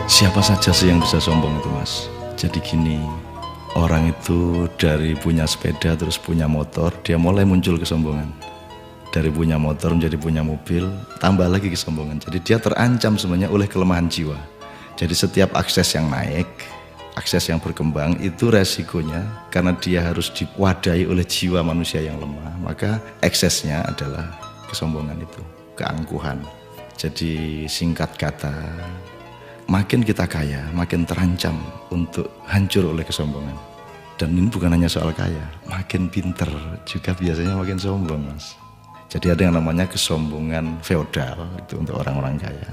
Siapa saja sih yang bisa sombong itu, Mas? Jadi gini, orang itu dari punya sepeda terus punya motor, dia mulai muncul kesombongan. Dari punya motor menjadi punya mobil, tambah lagi kesombongan. Jadi dia terancam sebenarnya oleh kelemahan jiwa. Jadi setiap akses yang naik, akses yang berkembang, itu resikonya karena dia harus diwadahi oleh jiwa manusia yang lemah, maka eksesnya adalah kesombongan itu, keangkuhan. Jadi singkat kata, makin kita kaya, makin terancam untuk hancur oleh kesombongan. Dan ini bukan hanya soal kaya, makin pinter juga biasanya makin sombong, Mas. Jadi ada yang namanya kesombongan feodal, itu untuk orang-orang kaya.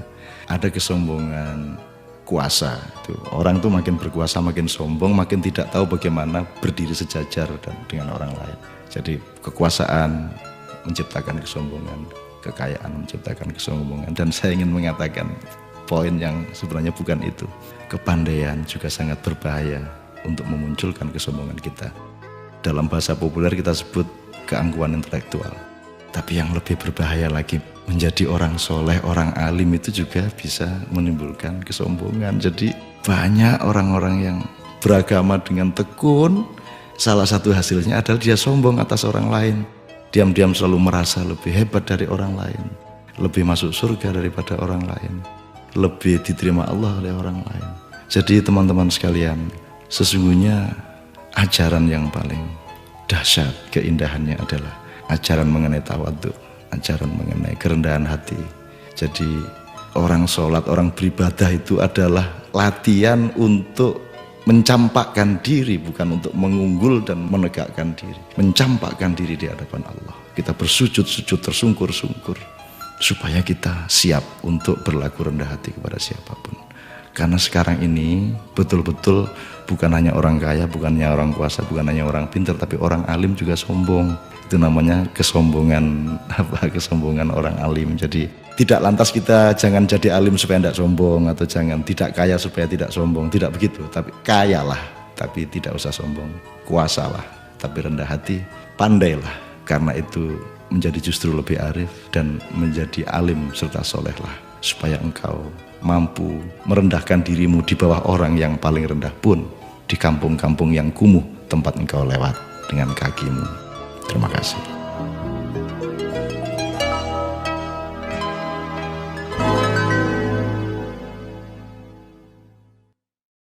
Ada kesombongan kuasa, itu orang tuh makin berkuasa, makin sombong, makin tidak tahu bagaimana berdiri sejajar dan dengan orang lain. Jadi kekuasaan menciptakan kesombongan, kekayaan menciptakan kesombongan. Dan saya ingin mengatakan poin yang sebenarnya bukan itu. Kepandaian juga sangat berbahaya untuk memunculkan kesombongan kita. Dalam bahasa populer kita sebut keangkuhan intelektual. Tapi yang lebih berbahaya lagi, menjadi orang soleh, orang alim itu juga bisa menimbulkan kesombongan. Jadi banyak orang-orang yang beragama dengan tekun, salah satu hasilnya adalah dia sombong atas orang lain. Diam-diam selalu merasa lebih hebat dari orang lain, lebih masuk surga daripada orang lain, lebih diterima Allah oleh orang lain. Jadi teman-teman sekalian, sesungguhnya ajaran yang paling dahsyat keindahannya adalah ajaran mengenai tawadhu, ajaran mengenai kerendahan hati. Jadi orang sholat, orang beribadah itu adalah latihan untuk mencampakkan diri, bukan untuk mengunggul dan menegakkan diri. Mencampakkan diri di hadapan Allah. Kita bersujud-sujud, tersungkur-sungkur, supaya kita siap untuk berlaku rendah hati kepada siapapun. Karena sekarang ini betul-betul bukan hanya orang kaya, bukan hanya orang kuasa, bukan hanya orang pintar, tapi orang alim juga sombong. Itu namanya kesombongan kesombongan orang alim. Jadi tidak lantas kita jangan jadi alim supaya tidak sombong, atau jangan tidak kaya supaya tidak sombong, tidak begitu. Tapi kayalah tapi tidak usah sombong, kuasalah tapi rendah hati, pandailah, karena itu menjadi justru lebih arif dan menjadi alim serta solehlah, supaya engkau mampu merendahkan dirimu di bawah orang yang paling rendah pun di kampung-kampung yang kumuh tempat engkau lewat dengan kakimu. Terima kasih.